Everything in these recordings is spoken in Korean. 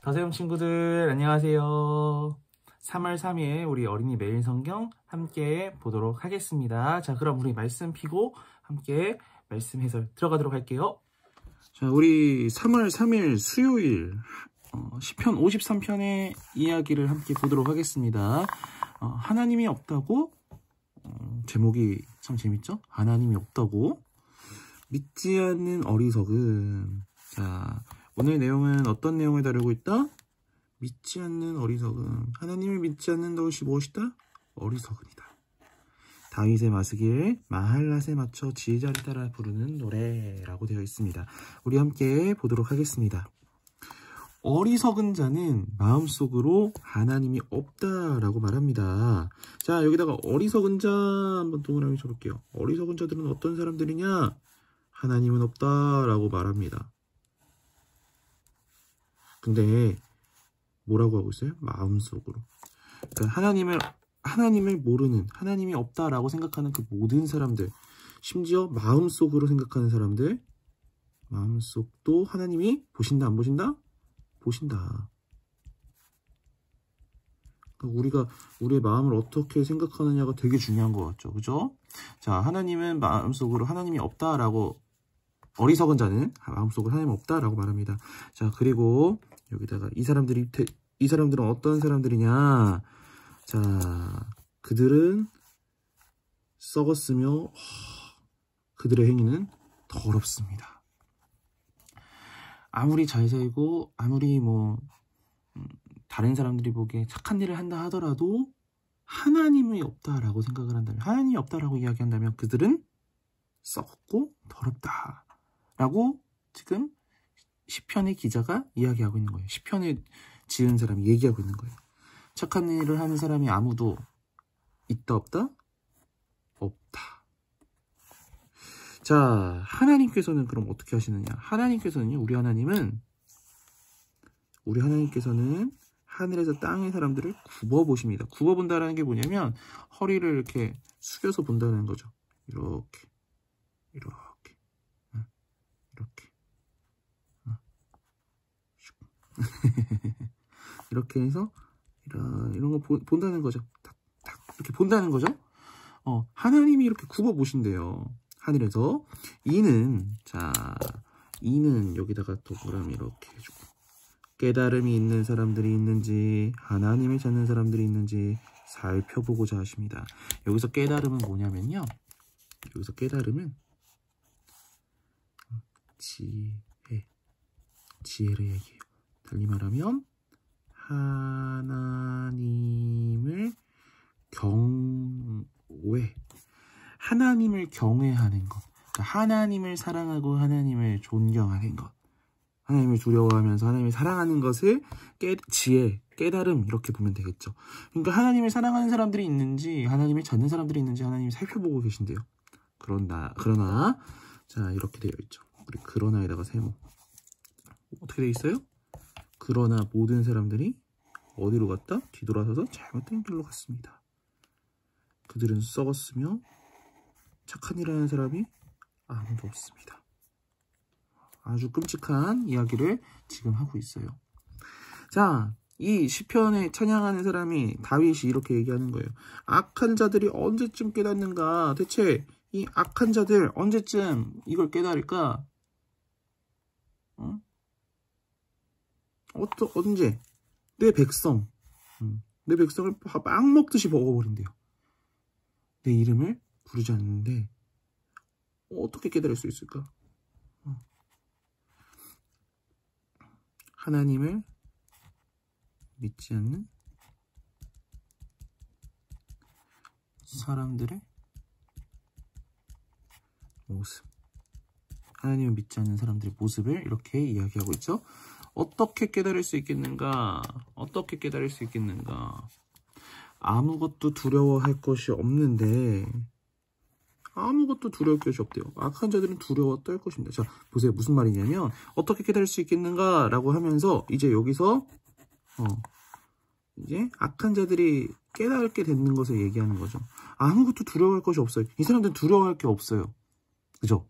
더세움 친구들 안녕하세요. 3월 3일 우리 어린이 매일 성경 함께 보도록 하겠습니다. 자, 그럼 우리 말씀 피고 함께 말씀 해설 들어가도록 할게요. 자, 우리 3월 3일 수요일 시편 53편의 이야기를 함께 보도록 하겠습니다. 하나님이 없다고? 제목이 참 재밌죠? 하나님이 없다고? 믿지 않는 어리석음. 자, 오늘 내용은 어떤 내용을 다루고 있다? 믿지 않는 어리석음. 하나님을 믿지 않는 것이 무엇이다? 어리석음이다. 다윗의 마스길 마할랏에 맞춰 지휘자를 따라 부르는 노래라고 되어 있습니다. 우리 함께 보도록 하겠습니다. 어리석은 자는 마음속으로 하나님이 없다라고 말합니다. 자, 여기다가 어리석은 자 한번 동그라미 쳐볼게요. 어리석은 자들은 어떤 사람들이냐? 하나님은 없다라고 말합니다. 근데 뭐라고 하고 있어요? 마음속으로. 그러니까 하나님을 모르는, 하나님이 없다라고 생각하는 그 모든 사람들, 심지어 마음속으로 생각하는 사람들, 마음속도 하나님이 보신다 안 보신다? 보신다. 그러니까 우리가 우리의 마음을 어떻게 생각하느냐가 되게 중요한 것 같죠. 그죠? 자, 하나님은 마음속으로 하나님이 없다라고, 어리석은 자는 마음속으로 하나님 없다라고 말합니다. 자, 그리고 여기다가 이 사람들은 어떤 사람들이냐? 자, 그들은 썩었으며 그들의 행위는 더럽습니다. 아무리 잘 살고 아무리 다른 사람들이 보기에 착한 일을 한다 하더라도 하나님이 없다라고 생각을 한다면, 하나님이 없다라고 이야기한다면 그들은 썩고 더럽다라고 지금 시편의 기자가 이야기하고 있는 거예요. 시편을 지은 사람이 얘기하고 있는 거예요. 착한 일을 하는 사람이 아무도 있다 없다? 없다. 자, 하나님께서는 그럼 어떻게 하시느냐? 하나님께서는요, 우리 하나님께서는 하늘에서 땅의 사람들을 굽어보십니다. 굽어본다라는 게 뭐냐면 허리를 이렇게 숙여서 본다는 거죠. 이렇게 이렇게 해서 이런 거 본다는 거죠. 탁 이렇게 본다는 거죠. 하나님이 이렇게 굽어 보신대요. 하늘에서. 이는 여기다가 동그라미 이렇게 해주고, 깨달음이 있는 사람들이 있는지 하나님을 찾는 사람들이 있는지 살펴보고자 하십니다. 여기서 깨달음은 뭐냐면요, 여기서 깨달음은 지혜를 얘기해요. 달리 말하면 하나님을 경외하는 것, 그러니까 하나님을 사랑하고 하나님을 존경하는 것, 하나님을 두려워하면서 하나님을 사랑하는 것을 깨달음 이렇게 보면 되겠죠. 그러니까 하나님을 사랑하는 사람들이 있는지 하나님을 찾는 사람들이 있는지 하나님이 살펴보고 계신데요. 그러나 자, 이렇게 되어 있죠. 우리 그러나에다가 세모 어떻게 되어 있어요? 그러나 모든 사람들이 어디로 갔다? 뒤돌아서서 잘못된 길로 갔습니다. 그들은 썩었으며 착한 일을 하는 사람이 아무도 없습니다. 아주 끔찍한 이야기를 지금 하고 있어요. 자, 이 시편에 찬양하는 사람이 다윗이 이렇게 얘기하는 거예요. 악한 자들이 언제쯤 깨닫는가? 대체 이 악한 자들 언제쯤 이걸 깨달을까? 언제? 내 백성을 빵 먹듯이 먹어버린대요. 내 이름을 부르지 않는데 어떻게 깨달을 수 있을까? 하나님을 믿지 않는 사람들의 모습. 하나님을 믿지 않는 사람들의 모습을 이렇게 이야기하고 있죠. 어떻게 깨달을 수 있겠는가? 어떻게 깨달을 수 있겠는가? 아무것도 두려워할 것이 없는데, 아무것도 두려울 것이 없대요. 악한 자들은 두려워 떨 것입니다. 자, 보세요. 무슨 말이냐면 어떻게 깨달을 수 있겠는가 라고 하면서 이제 여기서 이제 악한 자들이 깨닫게 되는 것을 얘기하는 거죠. 아무것도 두려워할 것이 없어요. 이 사람들은 두려워할 게 없어요. 그죠?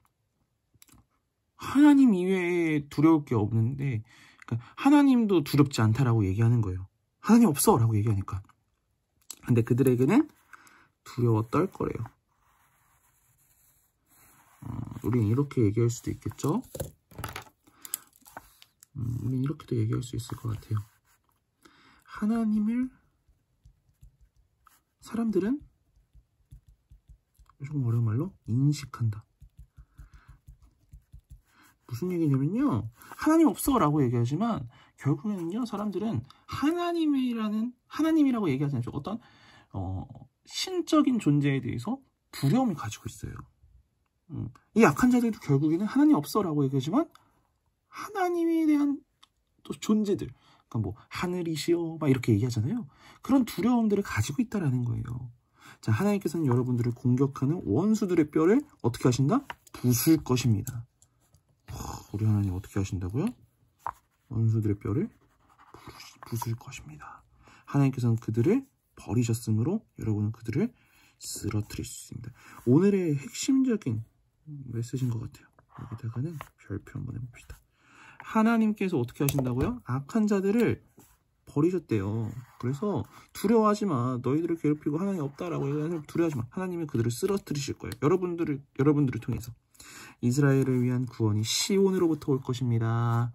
하나님 이외에 두려울 게 없는데, 그러니까 하나님도 두렵지 않다라고 얘기하는 거예요. 하나님 없어 라고 얘기하니까. 근데 그들에게는 두려워 떨 거래요. 우린 이렇게 얘기할 수도 있겠죠? 우린 이렇게도 얘기할 수 있을 것 같아요. 하나님을 사람들은 조금 어려운 말로 인식한다. 무슨 얘기냐면요, 하나님 없어 라고 얘기하지만 결국에는요, 사람들은 하나님이라고 얘기하지 않죠. 어떤 신적인 존재에 대해서 두려움을 가지고 있어요. 이 약한 자들도 결국에는 하나님 없어 라고 얘기하지만 하나님에 대한 또 존재들, 그러니까 뭐 하늘이시여 막 이렇게 얘기하잖아요. 그런 두려움들을 가지고 있다라는 거예요. 자, 하나님께서는 여러분들을 공격하는 원수들의 뼈를 어떻게 하신다? 부술 것입니다. 우리 하나님 어떻게 하신다고요? 원수들의 뼈를 부술 것입니다. 하나님께서는 그들을 버리셨으므로 여러분은 그들을 쓰러뜨릴 수 있습니다. 오늘의 핵심적인 메시지인 것 같아요. 여기다가는 별표 한번 해봅시다. 하나님께서 어떻게 하신다고요? 악한 자들을 버리셨대요. 그래서 두려워하지 마. 너희들을 괴롭히고 하나님 없다라고 얘기하는 두려워하지 마. 하나님은 그들을 쓰러뜨리실 거예요. 여러분들을 통해서. 이스라엘을 위한 구원이 시온으로부터 올 것입니다.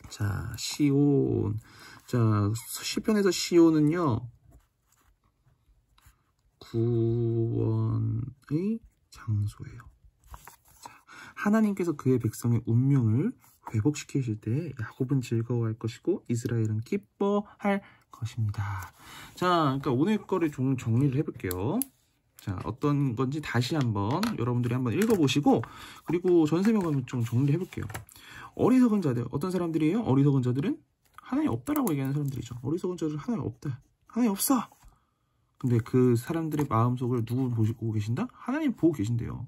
자, 시온. 자, 시편에서 시온은요, 구원의 장소예요. 자, 하나님께서 그의 백성의 운명을 회복시키실 때 야곱은 즐거워할 것이고 이스라엘은 기뻐할 것입니다. 자, 그러니까 오늘 거를 좀 정리를 해볼게요. 자, 어떤 건지 다시 한번 여러분들이 한번 읽어보시고, 그리고 전세명을 좀 정리를 해볼게요. 어리석은 자들, 어떤 사람들이에요? 어리석은 자들은 하나님 없다라고 얘기하는 사람들이죠. 어리석은 자들은 하나님 없다. 하나님 없어. 근데 그 사람들의 마음속을 누구 보고 계신다? 하나님 보고 계신대요.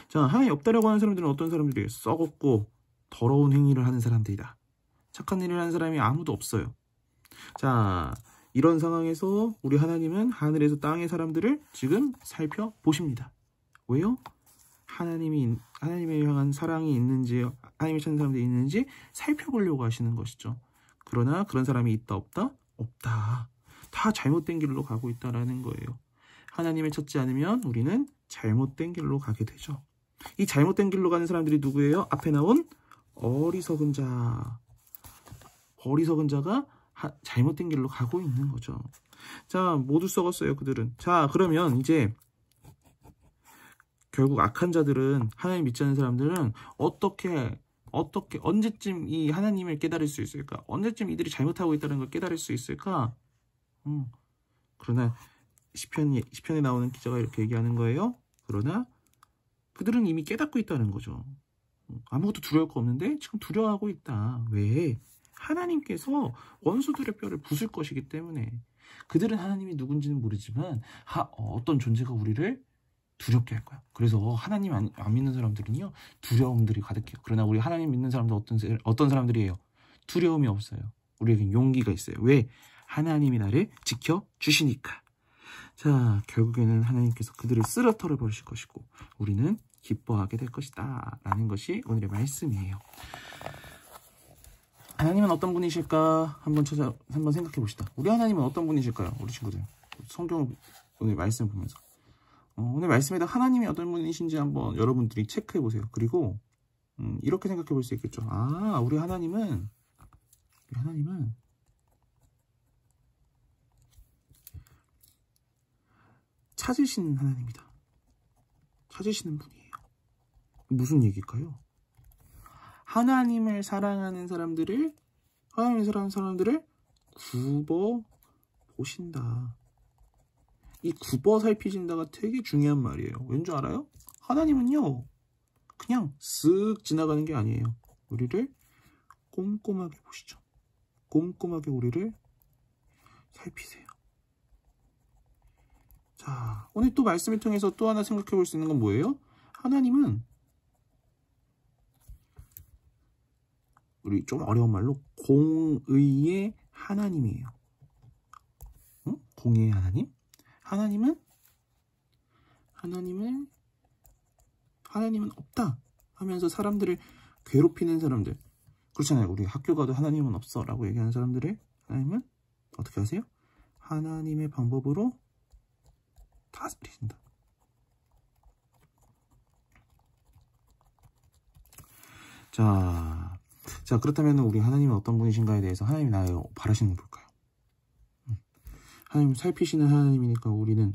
자, 하나님 없다라고 하는 사람들은 어떤 사람들이에요? 썩었고 더러운 행위를 하는 사람들이다. 착한 일을 하는 사람이 아무도 없어요. 자, 이런 상황에서 우리 하나님은 하늘에서 땅의 사람들을 지금 살펴보십니다. 왜요? 하나님에 향한 사랑이 있는지, 하나님을 찾는 사람들이 있는지 살펴보려고 하시는 것이죠. 그러나 그런 사람이 있다 없다? 없다. 다 잘못된 길로 가고 있다라는 거예요. 하나님을 찾지 않으면 우리는 잘못된 길로 가게 되죠. 이 잘못된 길로 가는 사람들이 누구예요? 앞에 나온 어리석은 자. 어리석은 자가 잘못된 길로 가고 있는 거죠. 자, 모두 썩었어요, 그들은. 자, 그러면 이제 결국 악한 자들은, 하나님 믿지 않는 사람들은 어떻게 언제쯤 이 하나님을 깨달을 수 있을까? 언제쯤 이들이 잘못하고 있다는 걸 깨달을 수 있을까? 그러나 시편에 나오는 기자가 이렇게 얘기하는 거예요. 그러나 그들은 이미 깨닫고 있다는 거죠. 아무것도 두려울 거 없는데 지금 두려워하고 있다. 왜? 하나님께서 원수들의 뼈를 부술 것이기 때문에. 그들은 하나님이 누군지는 모르지만 어떤 존재가 우리를 두렵게 할 거야. 그래서 하나님 안 믿는 사람들은요, 두려움들이 가득해요. 그러나 우리 하나님 믿는 사람들 어떤 사람들이에요? 두려움이 없어요. 우리에겐 용기가 있어요. 왜? 하나님이 나를 지켜주시니까. 자, 결국에는 하나님께서 그들을 쓰러뜨려 버리실 것이고 우리는 기뻐하게 될 것이다 라는 것이 오늘의 말씀이에요. 하나님은 어떤 분이실까? 한번 생각해 봅시다. 우리 하나님은 어떤 분이실까요? 우리 친구들, 성경을 오늘 말씀을 보면서 오늘 말씀에다 하나님이 어떤 분이신지 한번 여러분들이 체크해 보세요. 그리고 이렇게 생각해 볼 수 있겠죠. 우리 하나님은 찾으시는 하나님이다. 찾으시는 분이에요. 무슨 얘기일까요? 하나님을 사랑하는 사람들을 굽어 보신다. 이 굽어 살피신다가 되게 중요한 말이에요. 왠 줄 알아요? 하나님은요, 그냥 쓱 지나가는 게 아니에요. 우리를 꼼꼼하게 보시죠. 꼼꼼하게 우리를 살피세요. 자, 오늘 또 말씀을 통해서 또 하나 생각해 볼 수 있는 건 뭐예요? 하나님은 우리 좀 어려운 말로 공의의 하나님이에요. 공의의 하나님? 하나님은 없다. 하면서 사람들을 괴롭히는 사람들, 그렇잖아요. 우리 학교 가도 하나님은 없어 라고 얘기하는 사람들을 하나님은 어떻게 하세요? 하나님의 방법으로 다스리신다. 자, 그렇다면 우리 하나님은 어떤 분이신가에 대해서 하나님이 나의 바라시는 게 뭘까요? 하나님 살피시는 하나님이니까 우리는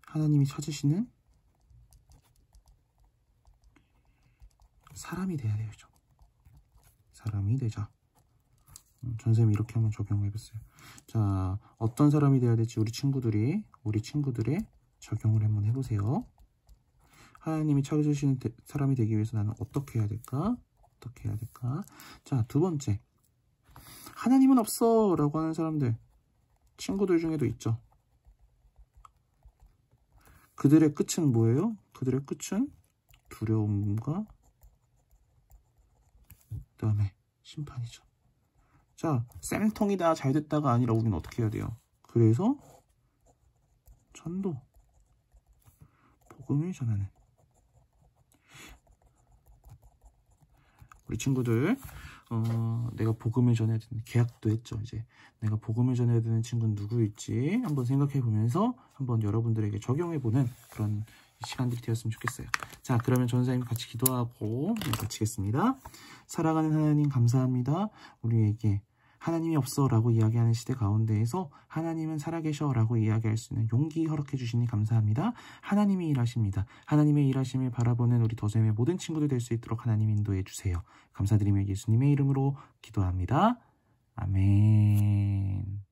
하나님이 찾으시는 사람이 돼야 되죠. 사람이 되자. 전쌤이 이렇게 한번 적용해봤어요. 자, 어떤 사람이 돼야 될지 우리 친구들의 적용을 한번 해보세요. 하나님이 찾으시는 사람이 되기 위해서 나는 어떻게 해야 될까? 자, 두 번째. 하나님은 없어 라고 하는 사람들, 친구들 중에도 있죠. 그들의 끝은 뭐예요? 그들의 끝은 두려움과 그 다음에 심판이죠. 자, 쌤통이다 잘됐다가 아니라 우리는 어떻게 해야 돼요? 그래서 전도, 복음을 전하는 우리 친구들, 내가 복음을 전해야 되는, 계약도 했죠. 이제 내가 복음을 전해야 되는 친구는 누구일지 한번 생각해 보면서 한번 여러분들에게 적용해 보는 그런 시간들이 되었으면 좋겠어요. 자, 그러면 전사님 같이 기도하고 마치겠습니다. 사랑하는 하나님 감사합니다. 우리에게 하나님이 없어 라고 이야기하는 시대 가운데에서 하나님은 살아계셔 라고 이야기할 수 있는 용기 허락해 주시니 감사합니다. 하나님이 일하십니다. 하나님의 일하심을 바라보는 우리 더샘의 모든 친구들 될 수 있도록 하나님 인도해 주세요. 감사드리며 예수님의 이름으로 기도합니다. 아멘.